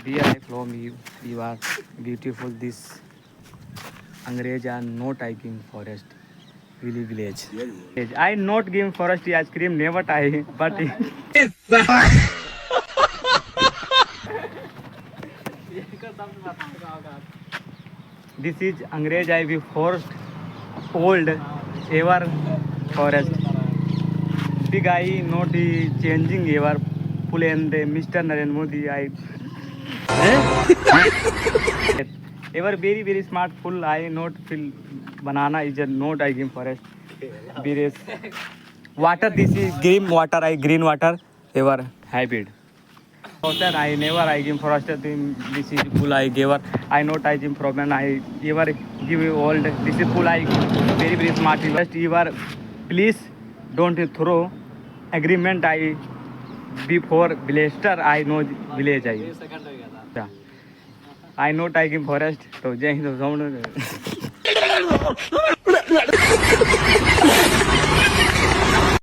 Dear I from you, you are beautiful. This Angrez and not I give forest. Willy village. I not give forest ice cream, never I, but this is Angrez I will forest old ever forest. Big I not changing ever full and Mr. Narendra Modi I ever very smart full I not feel banana is a not I give forest. Various water this is green water ever hybrid. Water I never I give forest this is full I gave I not I give problem I ever give you old this is full I very smart just ever please don't throw agreement I before blaster I know village I I not I give forest तो जय हिंद